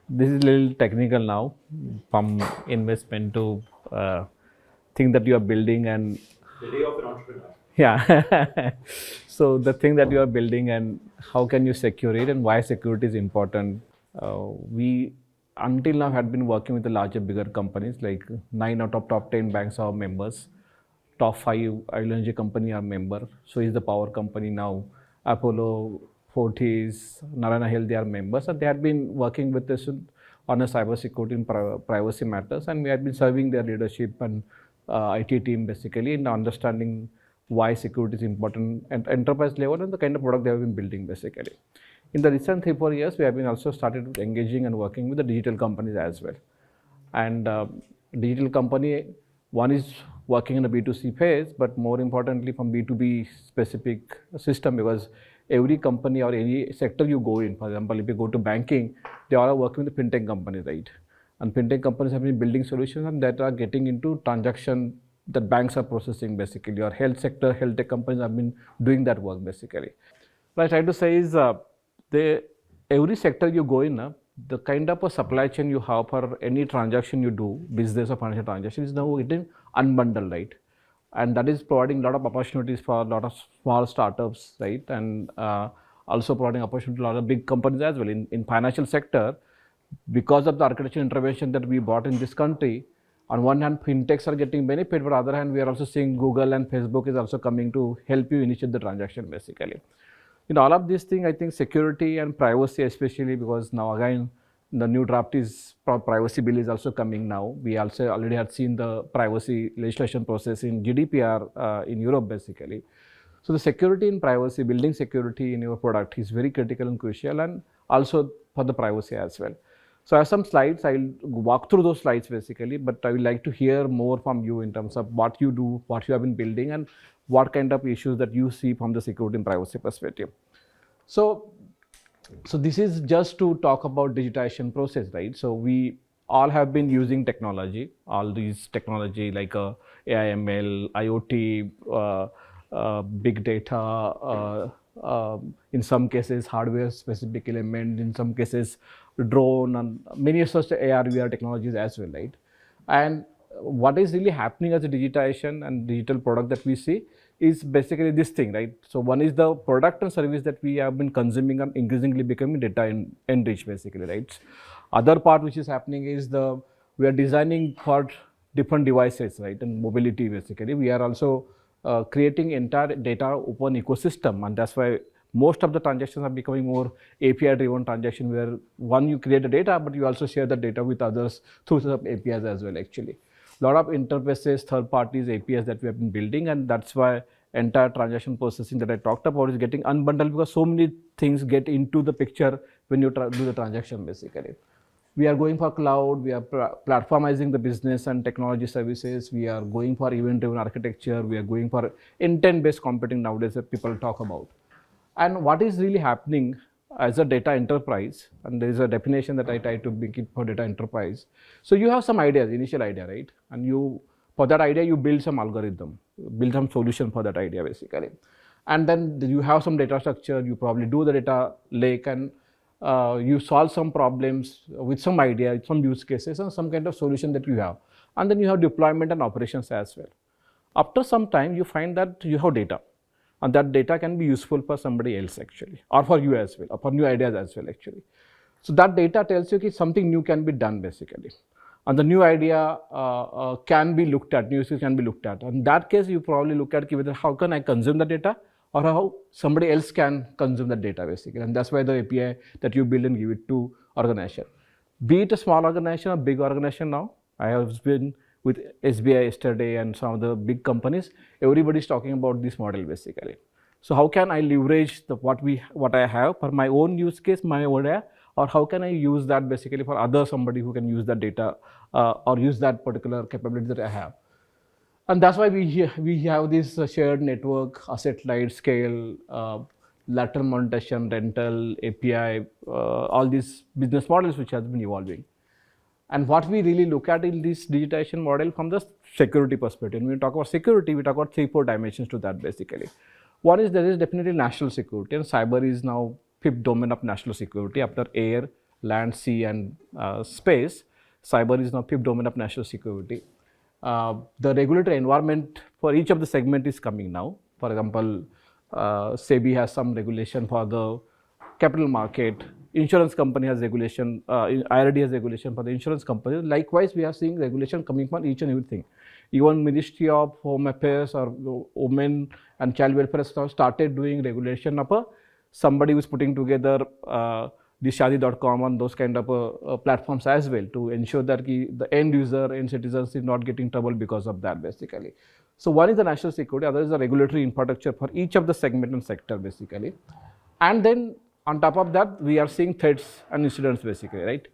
This is a little technical now, from investment to thing that you are building and the day of an entrepreneur. yeah. So the thing that you are building and how can you secure it and why security is important. We until now had been working with the larger, bigger companies like 9 out of top 10 banks are members. Top 5 oil energy company are member. So is the power company now. Apollo, Fortis, Narayana Health, they are members, and they had been working with us on a cyber security and privacy matters, and we had been serving their leadership and IT team basically in understanding why security is important at enterprise level and the kind of product they have been building basically. In the recent 3-4 years, we have been also started engaging and working with the digital companies as well. And digital company, one is working in a B2C phase, but more importantly from B2B specific system, because every company or any sector you go in, for example, if you go to banking, they all are working with the fintech companies, right? And fintech companies have been building solutions and that are getting into transaction that banks are processing basically, or health sector, health tech companies have been doing that work basically. What I try to say is every sector you go in, the kind of a supply chain you have for any transaction you do, business or financial transaction, is now getting unbundled, right? And that is providing a lot of opportunities for a lot of small startups, right? And also providing opportunity to a lot of big companies as well. In financial sector, because of the architecture intervention that we brought in this country, on one hand, fintechs are getting benefit, but on the other hand, we are also seeing Google and Facebook is also coming to help you initiate the transaction basically. In all of these things, I think security and privacy, especially because now again, the new draft is privacy bill is also coming now. We also already had seen the privacy legislation process in GDPR in Europe basically. So the security and privacy, building security in your product is very critical and crucial, and also for the privacy as well. So I have some slides, I'll walk through those slides basically, but I would like to hear more from you in terms of what you do, what you have been building, and what kind of issues that you see from the security and privacy perspective. So this is just to talk about digitization process, right? So we all have been using technology, all these technology like AI, ML, IoT, big data, in some cases hardware specific element, in some cases drone, and many such AR, VR technologies as well, right? And what is really happening as a digitization and digital product that we see is basically this thing, right? So one is the product and service that we have been consuming and increasingly becoming data enriched basically, right? Other part which is happening is we are designing for different devices, right? And mobility basically. We are also creating entire data open ecosystem, and that's why most of the transactions are becoming more API driven transaction, where one, you create the data, but you also share the data with others through some APIs as well actually. Lot of interfaces, third parties, APIs that we have been building, and that's why entire transaction processing that I talked about is getting unbundled, because so many things get into the picture when you do the transaction basically. We are going for cloud, we are platformizing the business and technology services, we are going for event-driven architecture, we are going for intent-based computing nowadays that people talk about. And what is really happening as a data enterprise, and there is a definition that I try to make it for data enterprise. So you have some ideas, initial idea, right? And for that idea, you build some algorithm, build some solution for that idea basically. And then you have some data structure, you probably do the data lake, and you solve some problems with some idea, some use cases, and some kind of solution that you have. And then you have deployment and operations as well. After some time, you find that you have data, and that data can be useful for somebody else actually, or for you as well, or for new ideas as well actually. So that data tells you that something new can be done basically. And the new idea can be looked at, new use can be looked at. In that case, you probably look at whether how can I consume the data, or how somebody else can consume the data basically. And that's why the API that you build and give it to organization. Be it a small organization or big organization now. I have been with SBI yesterday and some of the big companies, everybody is talking about this model basically. So how can I leverage what I have for my own use case, my own idea, or how can I use that basically for somebody who can use that data or use that particular capability that I have. And that's why we have this shared network, asset light, scale, lateral monetization, rental, API, all these business models which has been evolving. And what we really look at in this digitization model from the security perspective. When we talk about security, we talk about 3-4 dimensions to that basically. One is there is definitely national security, and cyber is now fifth domain of national security. After air, land, sea, and space, cyber is now fifth domain of national security. The regulatory environment for each of the segment is coming now. For example, SEBI has some regulation for the capital market. Insurance company has regulation. IRD has regulation for the insurance company. Likewise, we are seeing regulation coming from each and everything. Even Ministry of Home Affairs or Women and Child Welfare has started doing regulation of somebody who is putting together the Shadi.com and those kind of platforms as well to ensure that the end user and citizens is not getting trouble because of that basically. So one is the national security, other is the regulatory infrastructure for each of the segment and sector basically. And then on top of that, we are seeing threats and incidents basically, right?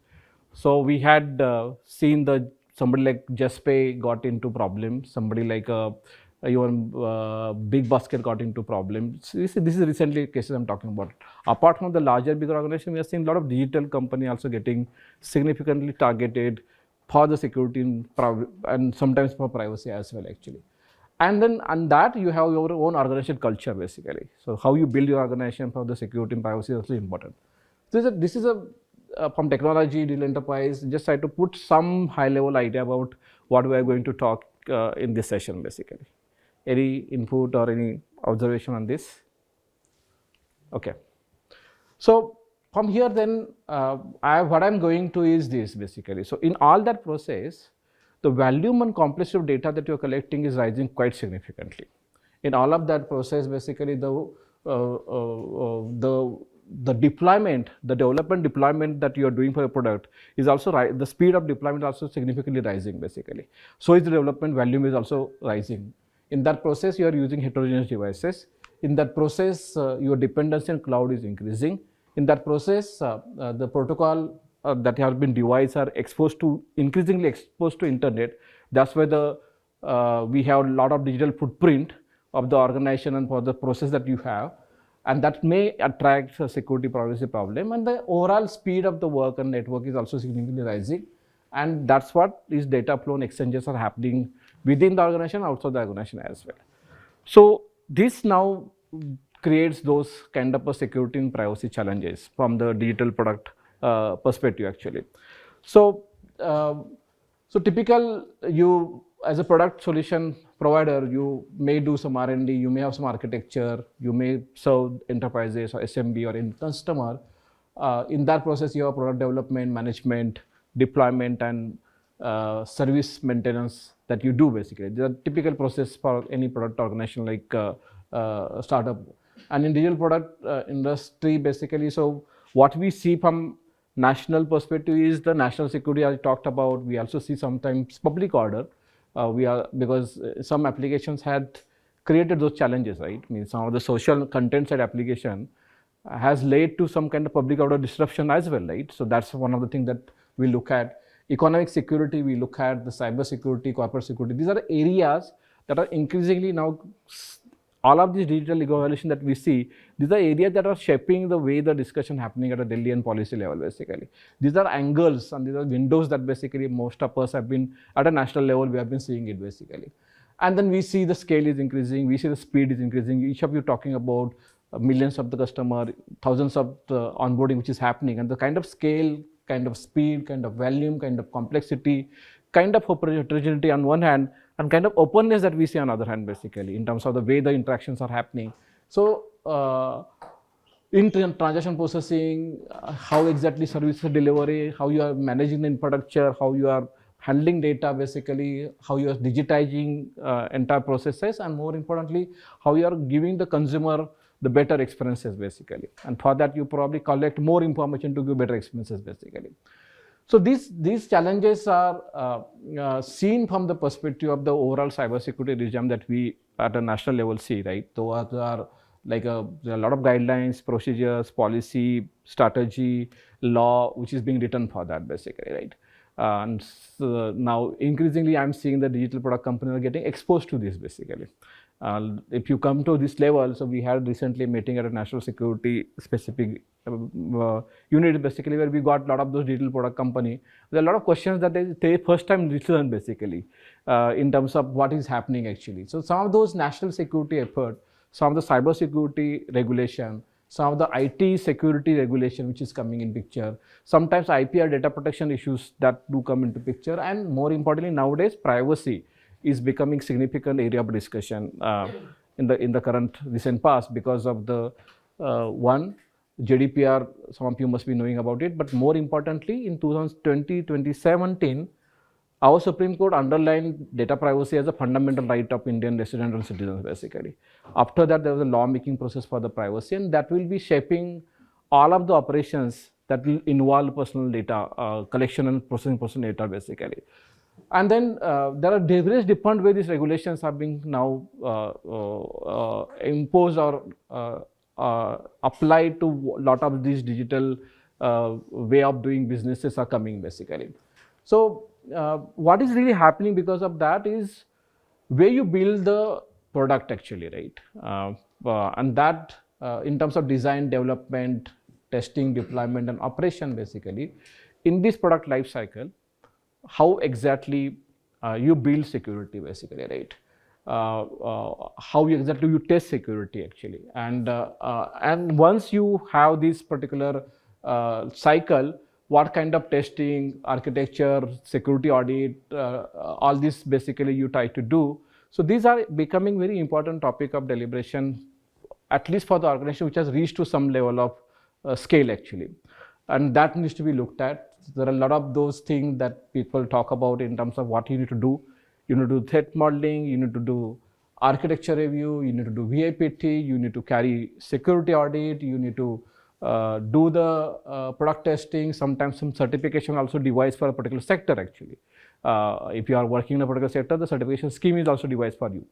So we had seen somebody like JustPay got into problems, somebody like even Big Basket got into problems. This is recently cases I'm talking about. Apart from the larger, bigger organization, we are seeing a lot of digital company also getting significantly targeted for the security and sometimes for privacy as well actually. And then on that, you have your own organizational culture basically. So how you build your organization for the security and privacy is also important. So this is from technology, digital enterprise, just try to put some high level idea about what we are going to talk in this session basically. Any input or any observation on this? Okay. So from here then, what I'm going to is this basically. So in all that process, the volume and complexity of data that you're collecting is rising quite significantly. In all of that process, basically the deployment, the development deployment that you are doing for a product is also the speed of deployment is also significantly rising basically. So is the development volume is also rising. In that process, you are using heterogeneous devices. In that process, your dependency on cloud is increasing. In that process, the protocol that have been devices are increasingly exposed to internet. That's why we have a lot of digital footprint of the organization and for the process that you have. And that may attract a security privacy problem. And the overall speed of the work and network is also significantly rising. And that's what these data flow and exchanges are happening within the organization, outside the organization as well. So this now creates those kind of security and privacy challenges from the digital product perspective actually. So, typical you as a product solution provider, you may do some R&D, you may have some architecture, you may serve enterprises or SMB or in customer. In that process, you have product development, management, deployment, and service maintenance that you do basically. These are typical process for any product organization like startup. And in digital product industry basically, so what we see from national perspective is the national security I talked about. We also see sometimes public order. Because some applications had created those challenges, right? I mean, some of the social content side application has led to some kind of public order disruption as well, right? So that's one of the things that we look at. Economic security, we look at the cyber security, corporate security. These are areas that are increasingly now, all of these digital evaluation that we see, these are areas that are shaping the way the discussion happening at a Delhi and policy level basically. These are angles and these are windows that basically most of us have been, at a national level, we have been seeing it basically. And then we see the scale is increasing, we see the speed is increasing. Each of you talking about millions of the customer, thousands of the onboarding which is happening, and the kind of scale, kind of speed, kind of volume, kind of complexity, kind of heterogeneity on one hand, and kind of openness that we see on the other hand basically in terms of the way the interactions are happening. So in transaction processing, how exactly service delivery, how you are managing the infrastructure, how you are handling data basically, how you are digitizing entire processes, and more importantly, how you are giving the consumer the better experiences basically. And for that, you probably collect more information to give better experiences basically. So these challenges are seen from the perspective of the overall cybersecurity regime that we at a national level see, right? So there are like there are a lot of guidelines, procedures, policy, strategy, law, which is being written for that basically, right? And so now increasingly, I'm seeing the digital product companies are getting exposed to this basically. If you come to this level, so we had recently a meeting at a national security specific unit basically where we got a lot of those digital product company. There are a lot of questions that they first time listen basically in terms of what is happening actually. So some of those national security effort, some of the cyber security regulation, some of the IT security regulation which is coming in picture, sometimes IP or data protection issues that do come into picture, and more importantly nowadays privacy is becoming significant area of discussion in the current recent past because of the one GDPR. Some of you must be knowing about it, but more importantly in 2017 our Supreme Court underlined data privacy as a fundamental right of Indian residents and citizens basically. After that, there was a lawmaking process for the privacy, and that will be shaping all of the operations that will involve personal data, collection and processing personal data basically. And then there are various different ways these regulations are being now imposed or applied to a lot of these digital way of doing businesses are coming basically. So what is really happening because of that is where you build the product actually, right? And that in terms of design, development, testing, deployment and operation basically, in this product life cycle, how exactly you build security basically, right? How exactly you test security actually. And once you have this particular cycle, what kind of testing, architecture, security audit, all this basically you try to do. So these are becoming very important topic of deliberation, at least for the organization which has reached to some level of scale actually. And that needs to be looked at. There are a lot of those things that people talk about in terms of what you need to do. You need to do threat modeling, you need to do architecture review, you need to do VAPT, you need to carry security audit, you need to do the product testing, sometimes some certification also devised for a particular sector actually. If you are working in a particular sector, the certification scheme is also devised for you.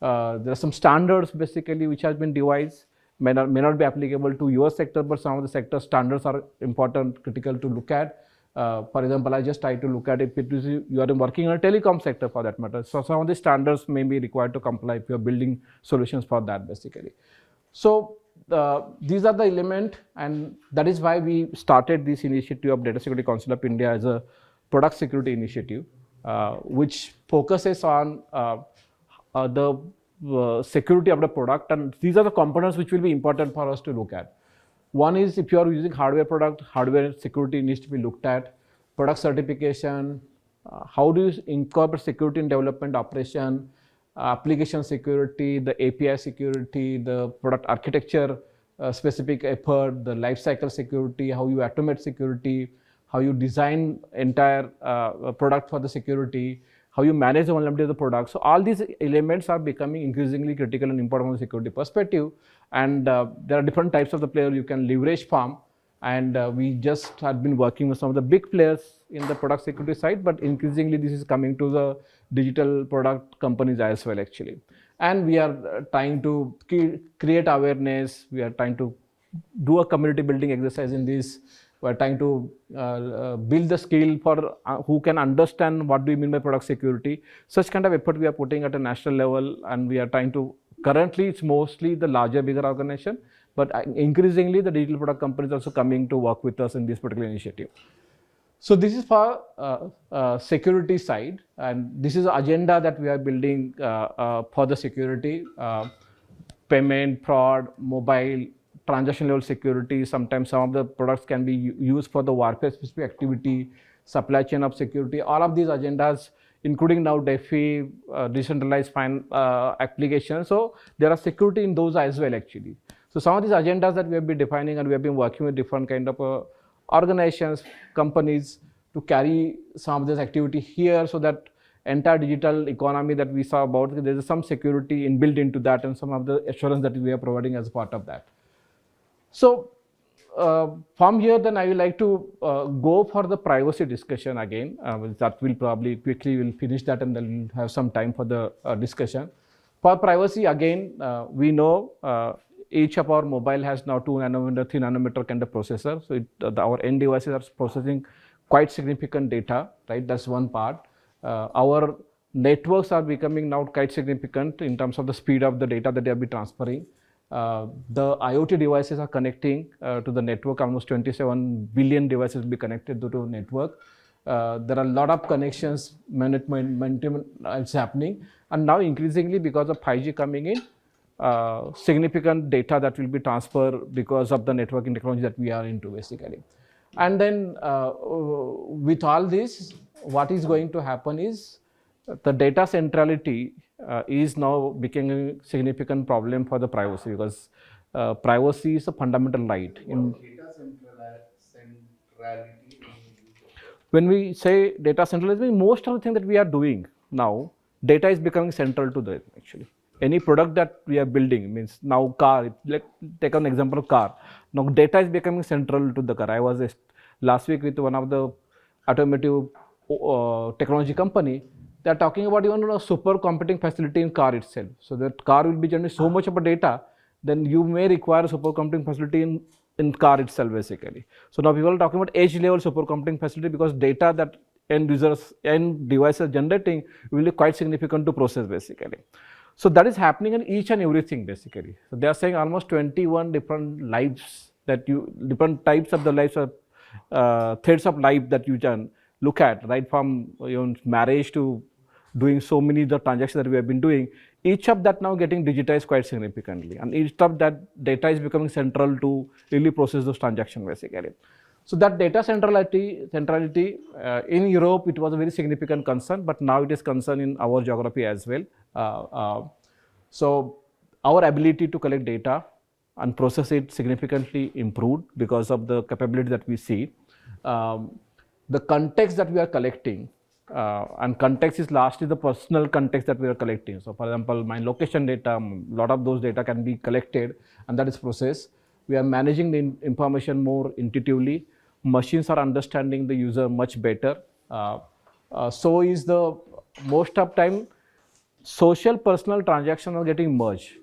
There are some standards basically which has been devised, may not be applicable to your sector, but some of the sector standards are important, critical to look at. For example, I just try to look at if it is you are working in a telecom sector for that matter. So some of the standards may be required to comply if you are building solutions for that basically. So these are the elements, and that is why we started this initiative of Data Security Council of India as a product security initiative, which focuses on the security of the product, and these are the components which will be important for us to look at. One is if you are using hardware product, hardware security needs to be looked at, product certification, how do you incorporate security in development operation, application security, the API security, the product architecture specific effort, the lifecycle security, how you automate security, how you design entire product for the security, how you manage the vulnerability of the product. So all these elements are becoming increasingly critical and important from a security perspective. And there are different types of the players you can leverage from. And we just had been working with some of the big players in the product security side, but increasingly this is coming to the digital product companies as well actually. And we are trying to create awareness, we are trying to do a community building exercise in this. We are trying to build the skill for who can understand what do you mean by product security. Such kind of effort we are putting at a national level, and we are trying to, currently it's mostly the larger, bigger organization, but increasingly the digital product companies also coming to work with us in this particular initiative. So this is for security side, and this is the agenda that we are building for the security, payment, fraud, mobile, transaction level security. Sometimes some of the products can be used for the warfare specific activity, supply chain of security, all of these agendas, including now DeFi, decentralized applications. So there are security in those as well actually. So some of these agendas that we have been defining, and we have been working with different kind of organizations, companies to carry some of this activity here, so that entire digital economy that we saw about, there is some security inbuilt into that and some of the assurance that we are providing as part of that. So from here then I would like to go for the privacy discussion again. That will probably quickly we'll finish that and then we'll have some time for the discussion. For privacy again, we know each of our mobile has now 2 nanometer, 3 nanometer kind of processor. So our end devices are processing quite significant data, right? That's one part. Our networks are becoming now quite significant in terms of the speed of the data that they will be transferring. The IoT devices are connecting to the network. Almost 27 billion devices will be connected to the network. There are a lot of connections, maintenance is happening. And now increasingly because of 5G coming in, significant data that will be transferred because of the networking technology that we are into basically. And then with all this, what is going to happen is the data centrality is now becoming a significant problem for the privacy, because privacy is a fundamental right. Data centrality. When we say data centralization, most of the things that we are doing now, data is becoming central to that actually. Any product that we are building, means now car, like take an example of car. Now data is becoming central to the car. I was last week with one of the automotive technology company. They are talking about even a super computing facility in car itself. So that car will be generating so much of data, then you may require a supercomputing facility in car itself basically. So now people are talking about edge level supercomputing facility, because data that end users and devices generating will be quite significant to process basically. So that is happening in each and everything basically. So they are saying almost 21 different lives that you, different types of the lives of threads of life that you can look at, right from marriage to doing so many the transactions that we have been doing. Each of that now getting digitized quite significantly, and each of that data is becoming central to really process those transactions basically. So that data centrality in Europe, it was a very significant concern, but now it is concern in our geography as well. So our ability to collect data and process it significantly improved because of the capability that we see. The context that we are collecting, and context is lastly the personal context that we are collecting. So for example, my location data, a lot of those data can be collected and that is processed. We are managing the information more intuitively. Machines are understanding the user much better. So is the most of time social personal transactions are getting merged.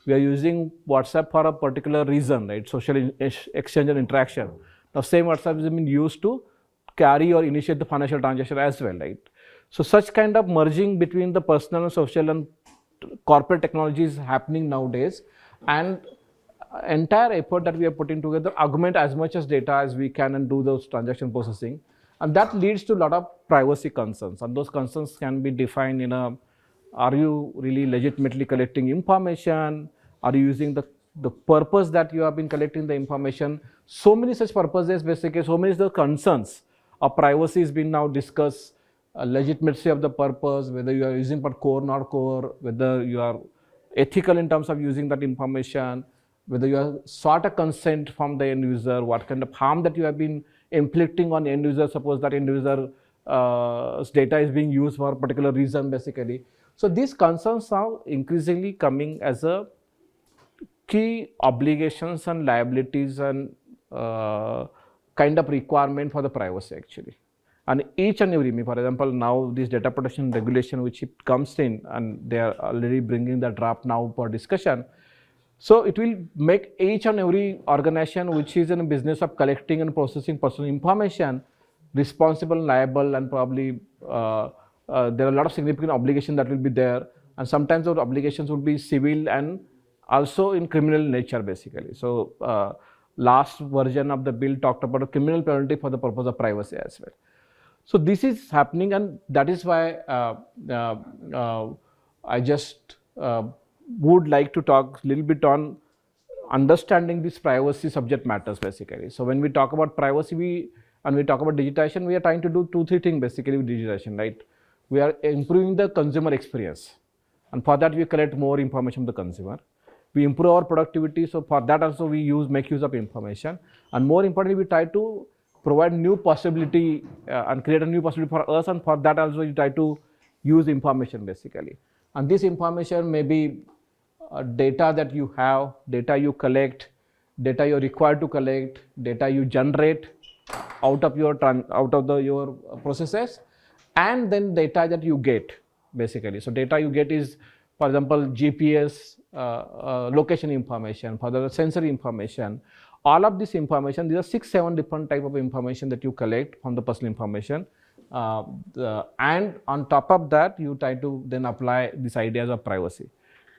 We are using WhatsApp for a particular reason, right? Social exchange and interaction. Now same WhatsApp is being used to carry or initiate the financial transaction as well, right? So such kind of merging between the personal and social and corporate technology is happening nowadays, and entire effort that we are putting together augment as much as data as we can and do those transaction processing, and that leads to a lot of privacy concerns, and those concerns can be defined in a, are you really legitimately collecting information, are you using the purpose that you have been collecting the information. So many such purposes basically, so many the concerns of privacy has been now discussed, legitimacy of the purpose, whether you are using for core, not core, whether you are ethical in terms of using that information, whether you have sought a consent from the end user, what kind of harm that you have been inflicting on end user, suppose that end user data is being used for a particular reason basically. So these concerns are increasingly coming as a key obligations and liabilities and kind of requirement for the privacy actually. And each and every, for example, now this data protection regulation which it comes in, and they are already bringing the draft now for discussion. So it will make each and every organization which is in a business of collecting and processing personal information responsible, liable, and probably there are a lot of significant obligations that will be there, and sometimes those obligations would be civil and also in criminal nature basically. So last version of the bill talked about a criminal penalty for the purpose of privacy as well. So this is happening, and that is why I just would like to talk a little bit on understanding this privacy subject matters basically. So when we talk about privacy, we talk about digitization, we are trying to do 2-3 things basically with digitization, right? We are improving the consumer experience, and for that we collect more information from the consumer. We improve our productivity, so for that also we make use of information, and more importantly we try to provide new possibility and create a new possibility for us, and for that also you try to use information basically. And this information may be data that you have, data you collect, data you're required to collect, data you generate out of your processes, and then data that you get basically. So data you get is, for example, GPS, location information, for the sensory information. All of this information, these are 6-7 different type of information that you collect from the personal information, and on top of that you try to then apply these ideas of privacy,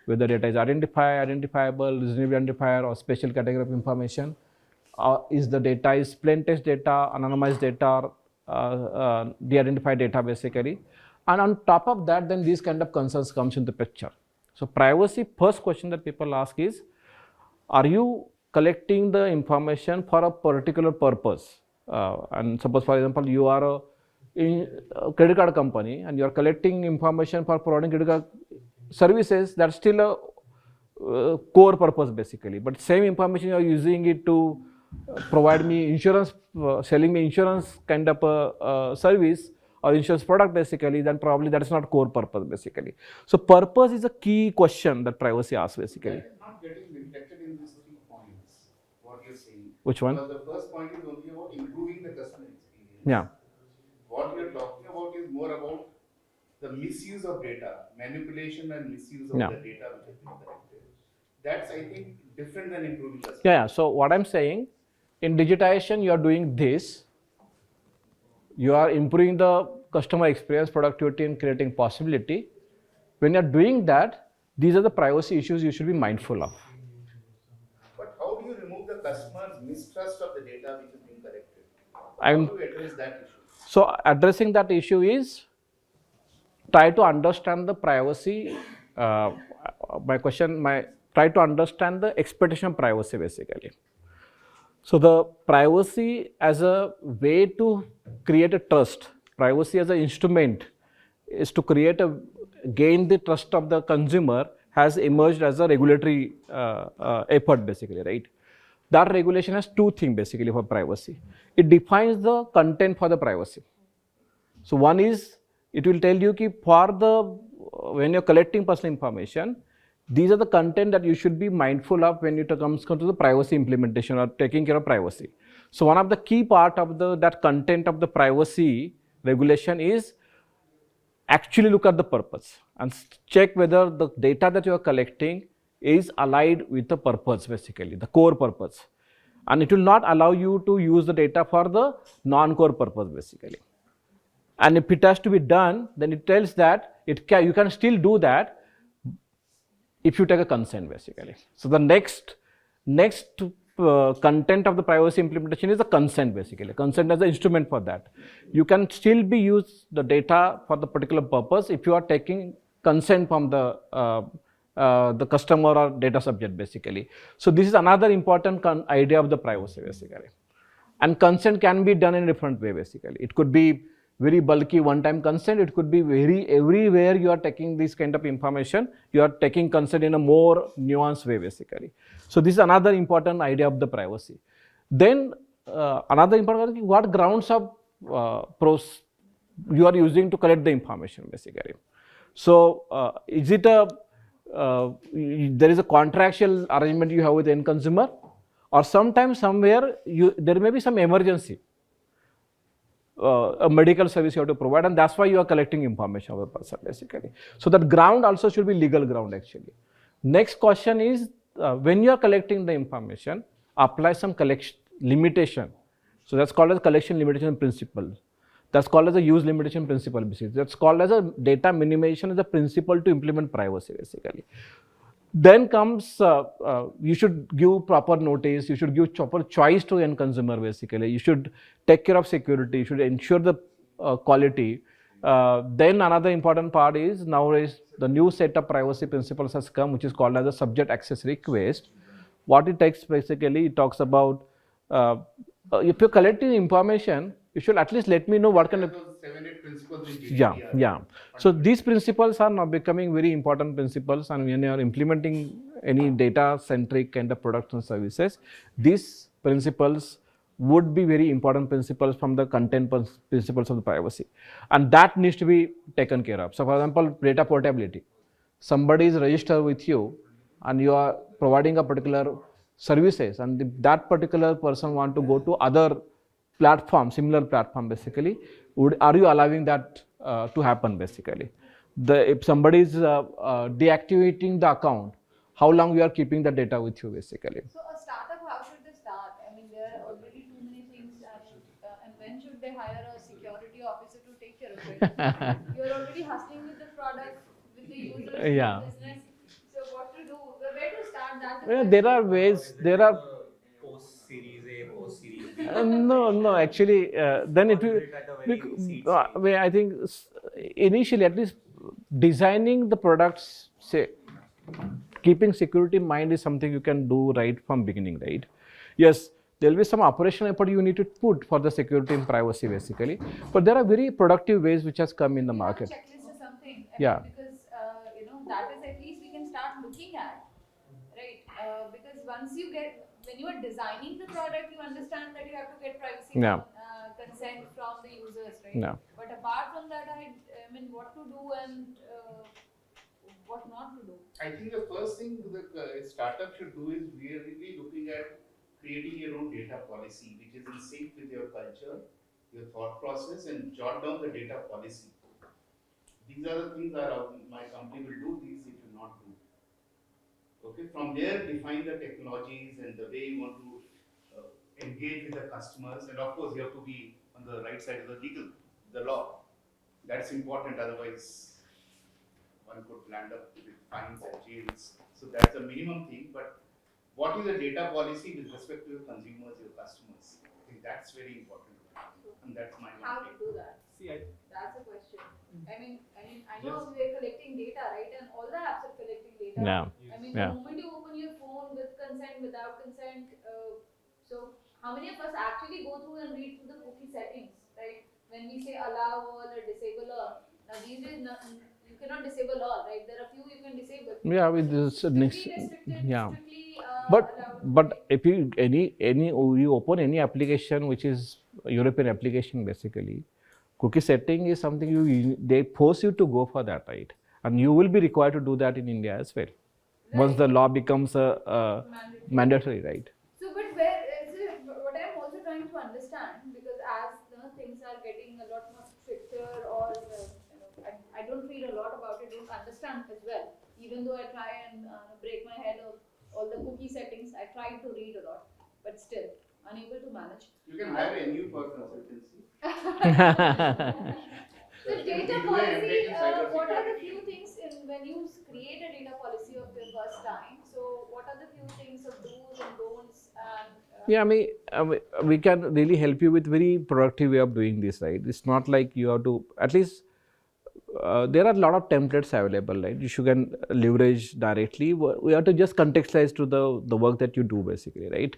whether data is identifiable, reasonably identifier, or special category of information. Is the data is plain text data, anonymized data, de-identified data basically. And on top of that, then these kind of concerns comes in the picture. So privacy, first question that people ask is, are you collecting the information for a particular purpose? And suppose, for example, you are a credit card company and you are collecting information for providing credit card services. That's still a core purpose basically. But same information you are using it to provide me insurance, selling me insurance kind of a service or insurance product basically, then probably that is not core purpose basically. So purpose is a key question that privacy asks basically. Not getting reflected in these 3 points, what you're saying. Which one? Because the first point is only about improving the customer experience. Yeah. What you're talking about is more about the misuse of data, manipulation and misuse of Yeah. the data which has been collected. That's, I think, different than improving customer. Yeah. So what I'm saying, in digitization, you are doing this. You are improving the customer experience, productivity, and creating possibility. When you're doing that, these are the privacy issues you should be mindful of. But how do you remove the customer's mistrust of the data which is being collected? How I'm, do you address that issue? so addressing that issue is try to understand the privacy. Try to understand the expectation of privacy basically. So the privacy as a way to create a trust, privacy as an instrument is to gain the trust of the consumer, has emerged as a regulatory effort basically, right? That regulation has two things basically for privacy. It defines the content for the privacy. So one is, it will tell you ki when you're collecting personal information, these are the content that you should be mindful of when it comes to the privacy implementation or taking care of privacy. So one of the key part of that content of the privacy regulation is actually look at the purpose and check whether the data that you are collecting is aligned with the purpose basically, the core purpose. And it will not allow you to use the data for the non-core purpose basically. And if it has to be done, then it tells that you can still do that if you take a consent basically. So the next content of the privacy implementation is the consent basically. Consent as an instrument for that. You can still be use the data for the particular purpose if you are taking consent from the customer or data subject basically. So this is another important idea of the privacy basically. And consent can be done in a different way basically. It could be very bulky one-time consent. It could be everywhere you are taking this kind of information, you are taking consent in a more nuanced way basically. So this is another important idea of the privacy. Then another important, what grounds of you are using to collect the information basically. So is it there is a contractual arrangement you have with the end consumer, or sometimes somewhere there may be some emergency. A medical service you have to provide, and that's why you are collecting information of a person basically. So that ground also should be legal ground actually. Next question is, when you are collecting the information, apply some collection limitation. So that's called as collection limitation principle. That's called as a use limitation principle basically. That's called as a data minimization as a principle to implement privacy basically. Then comes, you should give proper notice, you should give proper choice to end consumer basically. You should take care of security, you should ensure the quality. Then another important part is, nowadays the new set of privacy principles has come, which is called as a subject access request. What it takes basically, it talks about, if you're collecting information, you should at least let me know what kind of 7-8 principles in GDPR. Yeah. So these principles are now becoming very important principles, and when you are implementing any data-centric kind of products and services, these principles would be very important principles from the content principles of the privacy, and that needs to be taken care of. So for example, data portability. Somebody is registered with you and you are providing a particular services, and if that particular person want to go to other platform, similar platform basically, are you allowing that to happen basically? If somebody is deactivating the account, how long you are keeping the data with you basically? So a startup, how should they start? I mean, there are already too many things, and when should they hire a security officer to take care of it? You're already hustling with the product, with the users, Yeah. with the business. So what to do? Where to start that? Yeah, there are ways. There are post series A, post series B. no. Actually, then it will. I think initially, at least, designing the products. Say, Keeping security in mind is something you can do right from beginning, right? Yes, there will be some operational effort you need to put for the security and privacy basically, but there are very productive ways which has come in the We have a market. checklist or something. I Yeah. mean, because that is at least we can start looking at, right? Because once you get when you are designing the product, you understand that you have to get privacy Yeah. consent from the users, right? Yeah. But apart from that, I mean, what to do and what not to do. I think the first thing the startup should do is really looking at creating your own data policy, which is in sync with your culture, your thought process, and jot down the data policy. These are the things that my company will do. These it will not do. Okay, from there define the technologies and the way you want to engage with the customers, and of course you have to be on the right side of the legal, the law. That's important. Otherwise, one could land up with fines and jails. So that's the minimum thing. But what is the data policy with respect to your consumers, your customers? I think that's very important, and that's my How one to thing. do that? See, That's a question. I know we're collecting data, right? And all the apps are collecting data. Yeah. I mean, Yeah. the moment you open your phone with consent, without consent, so how many of us actually go through and read through the cookie settings, right? When we say allow all or disable all. Now these days, you cannot disable all, right? There are few you can disable. Yeah, with this Strictly next, restricted, yeah. strictly But allowed. if you any you open any application which is European application basically, cookie setting is something they force you to go for that, right? And you will be required to do that in India as well, once the law becomes a mandatory, right? So, but where is it? What I'm also trying to understand, because as things are getting a lot more stricter, or I don't read a lot about it, don't understand as well. Even though I try and break my head of all the cookie settings, I try to read a lot, but still unable to manage. You can hire a new for consultancy. So data We do a policy, MTech in what are the cybersecurity. few things when you create a data policy of your first time? So what are the few things of do's and don'ts and Yeah, I mean, we can really help you with very productive way of doing this, right? It's not like you have to, at least there are a lot of templates available, right? You should can leverage directly. We have to just contextualize to the work that you do basically, right?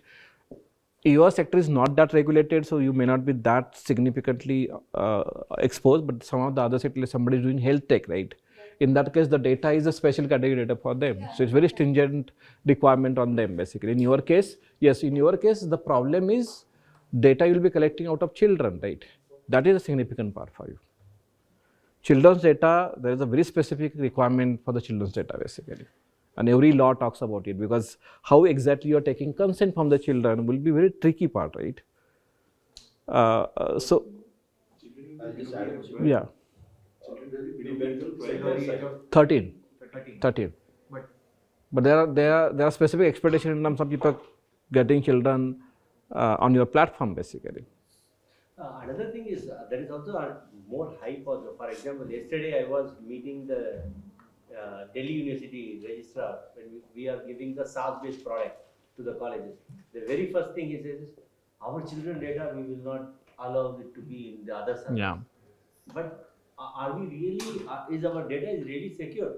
Your sector is not that regulated, so you may not be that significantly exposed, but some of the other sectors, somebody is doing health tech, right? In that case, the data is a special category data for them. So it's very stringent requirement on them basically. In your case, yes, in your case, the problem is data you will be collecting out of children, right? That is a significant part for you. Children's data, there is a very specific requirement for the children's data basically. And every law talks about it, because how exactly you are taking consent from the children will be very tricky part, right? So, I'll just add it. yeah, We went through 12 or such. 13. 13. 13. But But there are specific expectations in terms of people getting children on your platform basically. Another thing is there is also more hype also. For example, yesterday I was meeting the Delhi University registrar when we are giving the SaaS-based product to the colleges. The very first thing he says is, our children data we will not allow it to be in the other service. Yeah. But are we really? Is our data is really secure?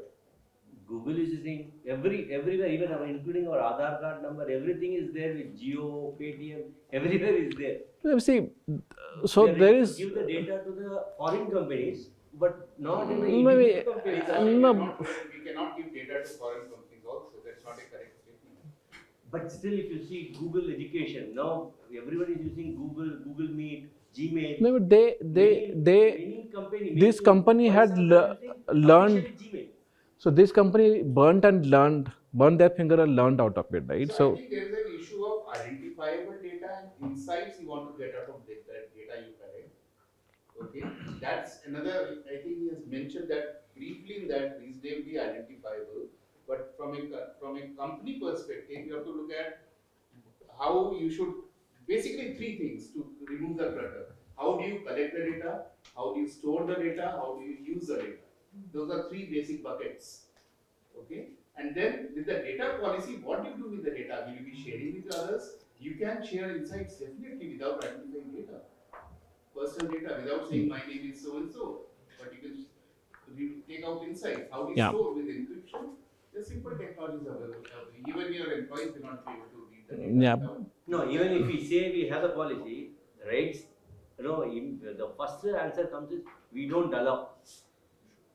Google is using everywhere, even including our Aadhaar card number. Everything is there with Geo, Paytm. Everywhere is there. See, so We are there ready to is give the data to the foreign companies, but not in the maybe Indian companies. no. We cannot give data to foreign companies also. That's not a correct statement. But still, if you see Google Education, now everybody is using Google Meet, Gmail. No, but Many company, this company had learned. officially Gmail. So this company burnt their finger and learned out of it, right? So I think there is an issue of identifiable data and insights you want to get out of that data you collect. Okay, that's another. I think he has mentioned that briefly in that reasonably identifiable. But from a company perspective, you have to look at how you should basically three things to remove the clutter. How do you collect the data? How do you store the data? How do you use the data? Those are three basic buckets. Okay, and then with the data policy, what do you do with the data? Will you be sharing with others? You can share insights definitely without identifying data, personal data, without saying my name is so and so. But you can take out insights. How do you Yeah. store with encryption? The simple technologies available. Even your employees will not be able to read the data. Yeah. No, even if we say we have the policy, rates, the first answer comes is we don't allow.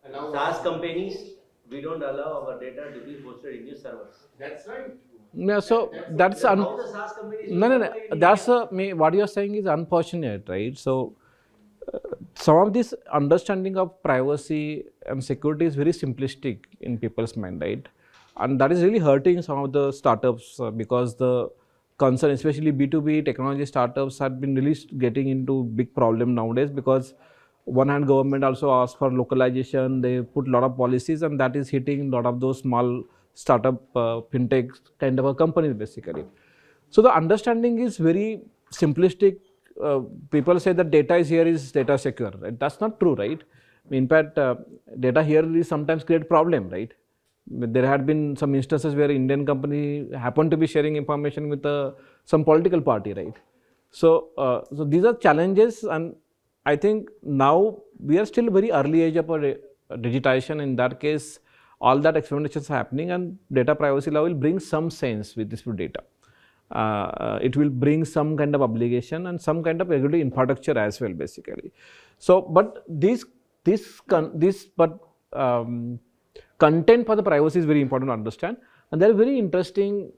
Allow SaaS companies, we don't allow our data to be hosted in your servers. That's right. Yeah, so that's Then how the SaaS companies no, will no, no. survive in That's India? what you're saying is unfortunate, right? So some of this understanding of privacy and security is very simplistic in people's mind, right? And that is really hurting some of the startups because the concern, especially B2B technology startups, have been really getting into big problem nowadays because one hand government also asks for localization, they put a lot of policies and that is hitting a lot of those small startup fintech kind of a companies basically. So the understanding is very simplistic. People say that data is here is data secure. Right? That's not true, right? In fact, data here is sometimes create problem, right? There had been some instances where Indian company happened to be sharing information with some political party, right? So these are challenges, and I think now we are still very early age of a digitization. In that case, all that experimentation is happening, and data privacy law will bring some sense with this data. It will bring some kind of obligation and some kind of regulatory infrastructure as well, basically. So, but content for the privacy is very important to understand, and there is very interesting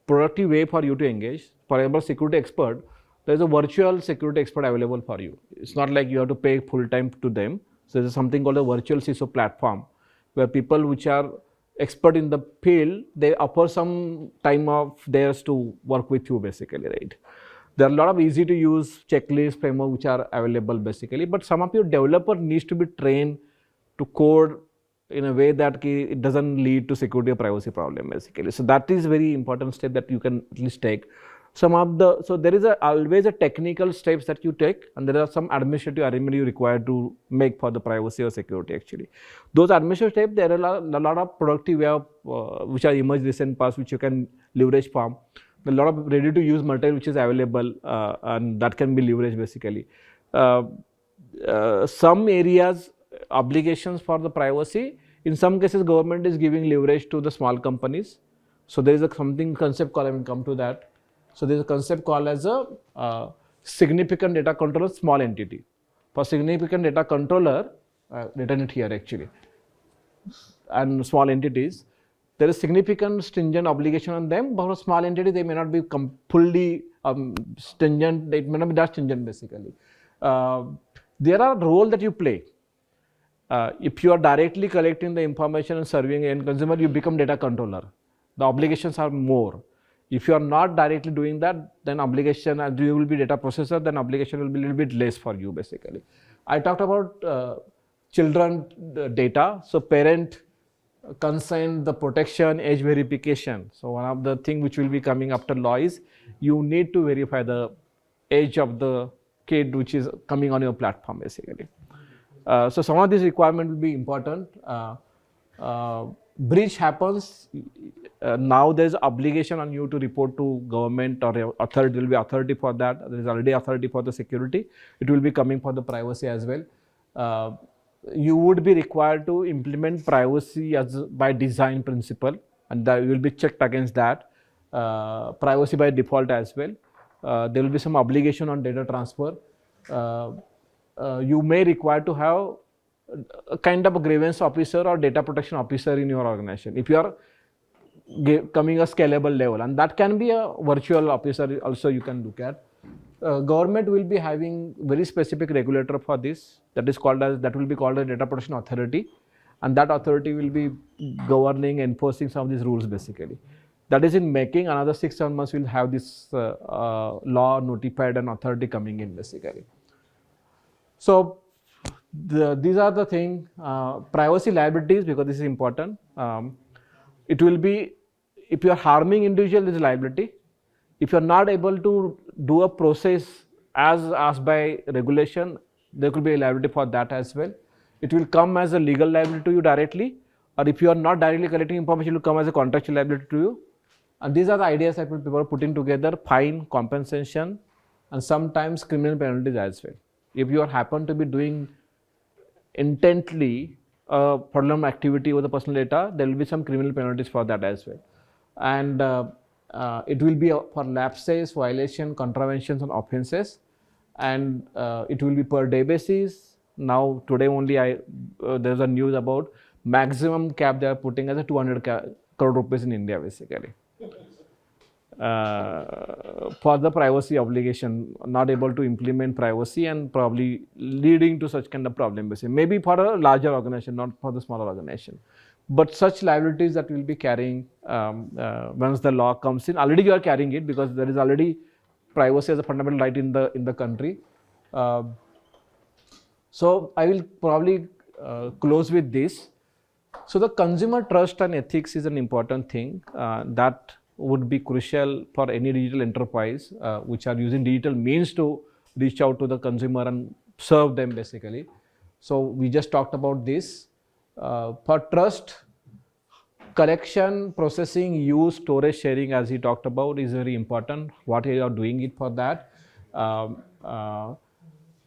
productive way for you to engage. For example, security expert, there is a virtual security expert available for you. It's not like you have to pay full time to them. So there is something called a virtual CISO platform, where people which are expert in the field, they offer some time of theirs to work with you basically, right? There are a lot of easy to use checklist framework which are available basically, but some of your developer needs to be trained to code in a way that it doesn't lead to security or privacy problem basically. So that is very important step that you can at least take. So there is always a technical steps that you take, and there are some administrative arrangement you require to make for the privacy or security actually. Those administrative steps, there are a lot of productive way of which are emerged recent past which you can leverage from. A lot of ready to use material which is available and that can be leveraged basically. Some areas obligations for the privacy, in some cases government is giving leverage to the small companies. So there is a something concept called, I will come to that. So there is a concept called as a significant data controller small entity. For significant data controller, written it here actually, and small entities, there is significant stringent obligation on them, but for small entity they may not be fully stringent, it may not be that stringent basically. There are roles that you play. If you are directly collecting the information and serving end consumer, you become data controller. The obligations are more. If you are not directly doing that, then obligation, and you will be data processor, then obligation will be a little bit less for you basically. I talked about children data. So parent consent, the protection, age verification. So one of the things which will be coming after law is you need to verify the age of the kid which is coming on your platform basically. So some of these requirements will be important. Breach happens, now there is obligation on you to report to government or authority. There will be authority for that. There is already authority for the security. It will be coming for the privacy as well. You would be required to implement privacy as by design principle, and that will be checked against that. Privacy by default as well. There will be some obligation on data transfer. You may require to have a kind of a grievance officer or data protection officer in your organization if you are coming a scalable level, and that can be a virtual officer also you can look at. Government will be having very specific regulator for this, that will be called a data protection authority, and that authority will be governing, enforcing some of these rules basically. That is in making. Another 6-7 months we'll have this law notified and authority coming in basically. So these are the thing, privacy liabilities, because this is important. It will be, if you are harming individual, there is liability. If you are not able to do a process as asked by regulation, there could be a liability for that as well. It will come as a legal liability to you directly, or if you are not directly collecting information, it will come as a contractual liability to you. And these are the ideas that people are putting together: fine, compensation, and sometimes criminal penalties as well. If you happen to be doing intently problem activity with the personal data, there will be some criminal penalties for that as well. And it will be for lapses, violation, contraventions, and offenses, and it will be per day basis. Now today only there's a news about maximum cap they are putting as a 200 crore rupees in India basically. For the privacy obligation, not able to implement privacy and probably leading to such kind of problem basically. Maybe for a larger organization, not for the smaller organization. But such liabilities that we'll be carrying once the law comes in. Already you are carrying it because there is already privacy as a fundamental right in the country. So I will probably close with this. So the consumer trust and ethics is an important thing that would be crucial for any digital enterprise which are using digital means to reach out to the consumer and serve them basically. So we just talked about this. For trust, collection, processing, use, storage, sharing, as he talked about, is very important. What you are doing it for that.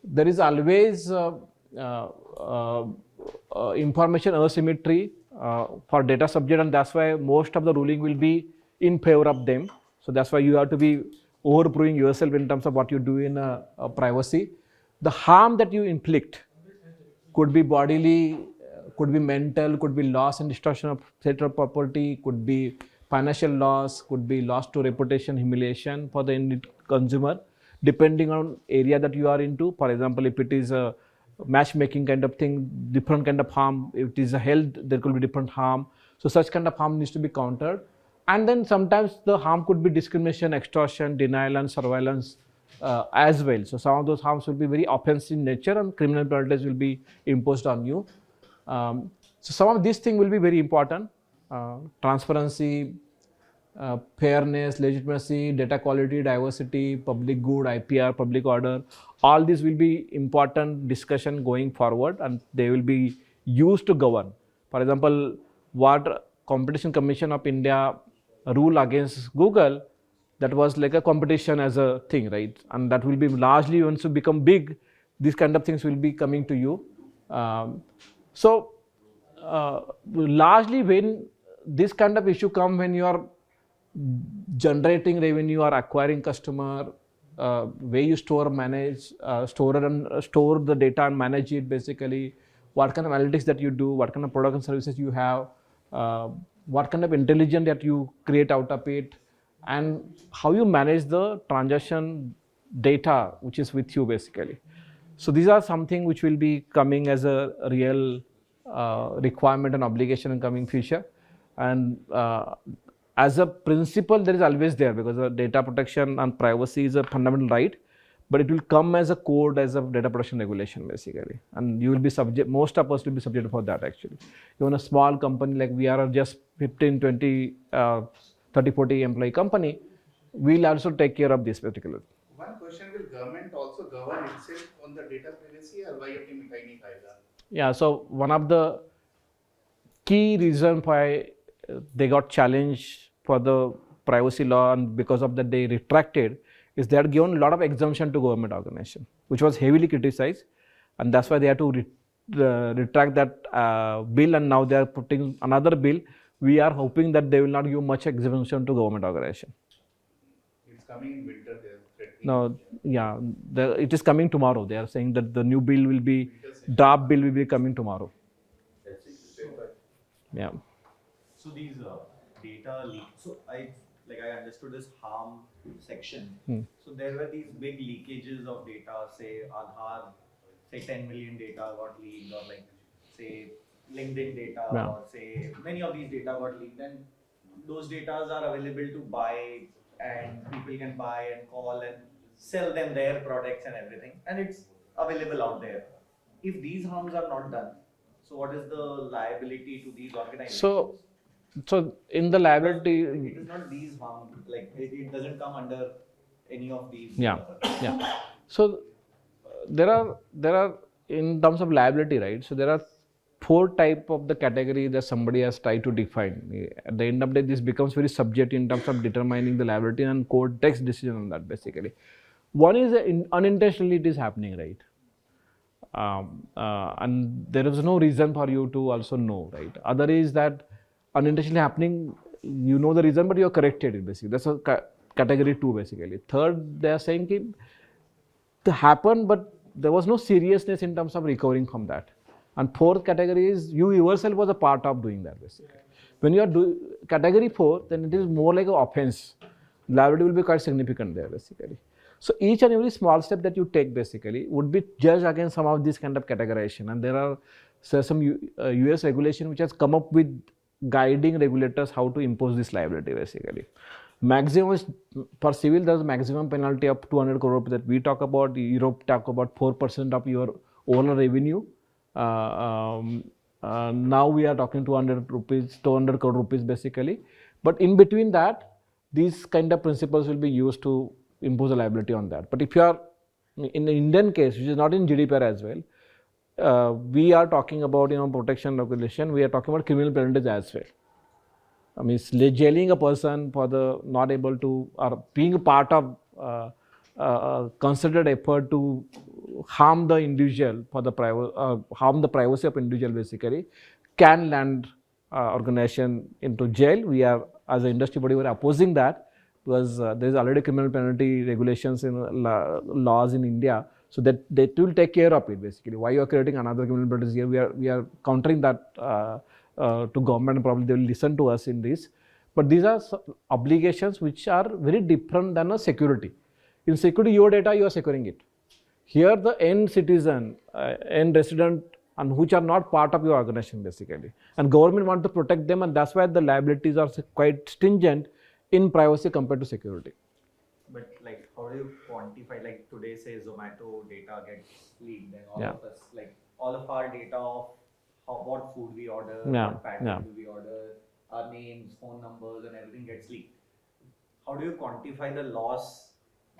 There is always information asymmetry for data subject, and that's why most of the ruling will be in favor of them. So that's why you have to be overproving yourself in terms of what you do in privacy. The harm that you inflict could be bodily, could be mental, could be loss and destruction of intellectual property, could be financial loss, could be loss to reputation, humiliation for the end consumer, depending on area that you are into. For example, if it is a matchmaking kind of thing, different kind of harm. If it is a health, there could be different harm. So such kind of harm needs to be countered. And then sometimes the harm could be discrimination, extortion, denial and surveillance as well. So some of those harms will be very offensive in nature and criminal penalties will be imposed on you. So some of these things will be very important. Transparency, fairness, legitimacy, data quality, diversity, public good, IPR, public order, all these will be important discussion going forward and they will be used to govern. For example, what Competition Commission of India rule against Google, that was like a competition as a thing, right? And that will be largely once you become big, these kind of things will be coming to you. Largely when this kind of issue come when you are generating revenue or acquiring customer, where you store, manage, store the data and manage it basically, what kind of analytics that you do, what kind of product and services you have, what kind of intelligence that you create out of it, and how you manage the transaction data which is with you basically. So these are something which will be coming as a real requirement and obligation in coming future. And as a principle, there is always there because the data protection and privacy is a fundamental right, but it will come as a code as a data protection regulation basically. And you will be subject, most of us will be subject for that actually. Even a small company like we are just 15, 20, 30, 40 employee company, we'll also take care of this particular. One question, will government also govern itself on the data privacy or why it will be Yeah, so one of the key reason why they got challenged for the privacy law and because of that they retracted is they had given a lot of exemption to government organization, which was heavily criticized, and that's why they had to retract that bill, and now they are putting another bill. We are hoping that they will not give much exemption to government organization. It's coming in winter there. No, yeah, it is coming tomorrow. They are saying that the new bill will be, draft bill will be coming tomorrow. Yeah. So these data leaks. So I understood this harm section. So there were these big leakages of data. Say Aadhaar, say 10 million data got leaked, or like say LinkedIn data, or say many of these data got leaked. And those data are available to buy, and people can buy and call and sell them their products and everything, and it's available out there. If these harms are not done, so what is the liability to these organizations? So in the liability, It is not these harm, like it doesn't come under any of these. Yeah. So there are in terms of liability, right? So there are 4 type of the category that somebody has tried to define. At the end of the day, this becomes very subjective in terms of determining the liability, and court takes decision on that basically. One is unintentionally it is happening, right? And there is no reason for you to also know, right? Other is that unintentionally happening, you know the reason, but you are corrected it basically. That's a category 2 basically. Third, they are saying ki, it happened, but there was no seriousness in terms of recovering from that. And fourth category is you yourself was a part of doing that basically. When you are category 4, then it is more like an offense. Liability will be quite significant there basically. So each and every small step that you take basically would be judged against some of this kind of categorization. And there are some US regulation which has come up with guiding regulators how to impose this liability basically. Maximum is, for civil, there is maximum penalty of 200 crore rupees that we talk about. Europe talk about 4% of your overall revenue. Now we are talking 200 crore rupees basically. But in between that, these kind of principles will be used to impose a liability on that. But if you are in the Indian case, which is not in GDPR as well, we are talking about protection regulation. We are talking about criminal penalties as well. I mean, jailing a person for the not able to or being a part of considered effort to harm the individual for the harm the privacy of individual basically can land organization into jail. We are, as an industry body, we are opposing that because there is already criminal penalty regulations in laws in India, so that they will take care of it basically. Why you are creating another criminal penalties here? We are countering that to government, and probably they will listen to us in this. But these are obligations which are very different than a security. In security, your data, you are securing it. Here, the end citizen, end resident, and which are not part of your organization basically. And government want to protect them, and that's why the liabilities are quite stringent in privacy compared to security. But like, how do you quantify, like today say Zomato data gets leaked and all Yeah. of us, like all of our data of what food we order, Yeah, what package yeah. do we order, our names, phone numbers and everything gets leaked. How do you quantify the loss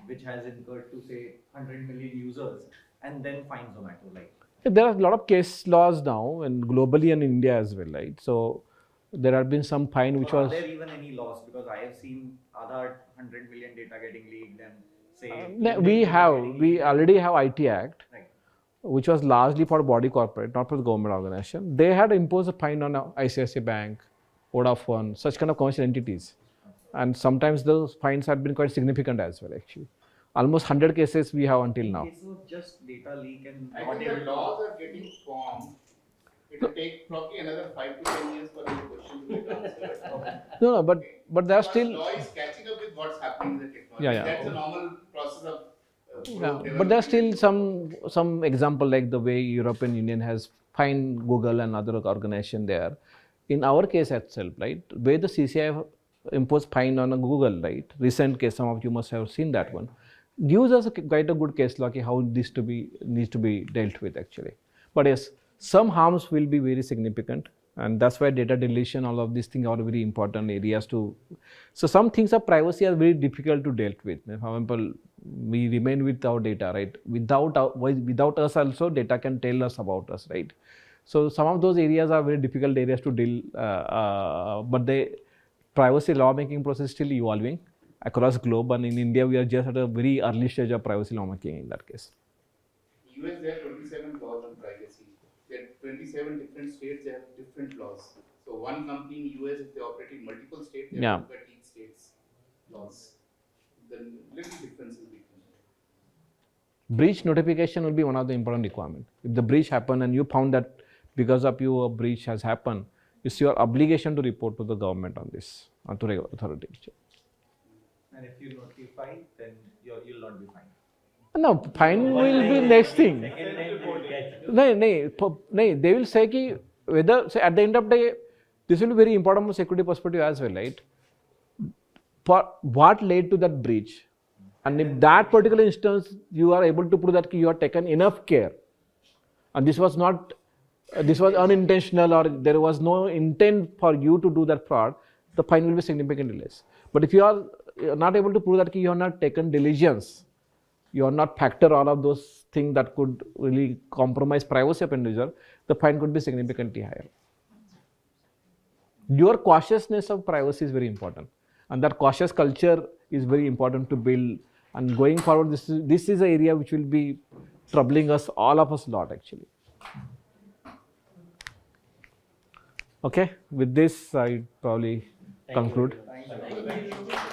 which has incurred to say 100 million users and then fine Zomato? Like, there are a lot of case laws now, and globally and in India as well, right? So there have been some fine which or was. are there even any loss? Because I have seen other 100 million data getting leaked and say We already have IT Act, right. which was largely for body corporate, not for the government organization. They had imposed a fine on ICICI Bank, Vodafone, such kind of commercial entities. And sometimes those fines have been quite significant as well, actually. Almost 100 cases we have until now. In case of just data leak and I not think able the to. laws are getting formed. It will take probably another 5 to 10 years for your question to get answered. No, but there are Because still. law is catching up with what's happening in the technology. Yeah, yeah. That's a normal process of Yeah, but there are still some example like the way European Union has fined Google and other organization there. In our case itself, right, where the CCI imposed fine on a Google, right, recent case, some of you must have seen that one, gives us quite a good case law how this needs to be dealt with actually. But yes, some harms will be very significant, and that's why data deletion, all of these things are very important areas to. So some things of privacy are very difficult to deal with. For example, we remain with our data, right? Without us also, data can tell us about us, right? So some of those areas are very difficult areas to deal, but the privacy lawmaking process is still evolving across globe, and in India we are just at a very early stage of privacy lawmaking in that case. US, there are 27 laws on privacy. There are 27 different states, they have different laws. So one company in US, if they operate in multiple states, they have to look at each state's laws. The little differences between them. Breach notification will be one of the important requirements. If the breach happened and you found that because of you a breach has happened, it's your obligation to report to the government on this, or to regular authority. And if you notify, then you'll not be fined. No, fine will be next thing. No, they will say ki whether, say at the end of the day, this will be very important from security perspective as well, right? For what led to that breach, and if that particular instance you are able to prove that you have taken enough care, and this was unintentional, or there was no intent for you to do that fraud, the fine will be significantly less. But if you are not able to prove that you have not taken diligence, you are not factor all of those things that could really compromise privacy of individual, the fine could be significantly higher. Your cautiousness of privacy is very important, and that cautious culture is very important to build. And going forward, this is an area which will be troubling us, all of us, a lot actually. Okay, with this I probably conclude. Thank you.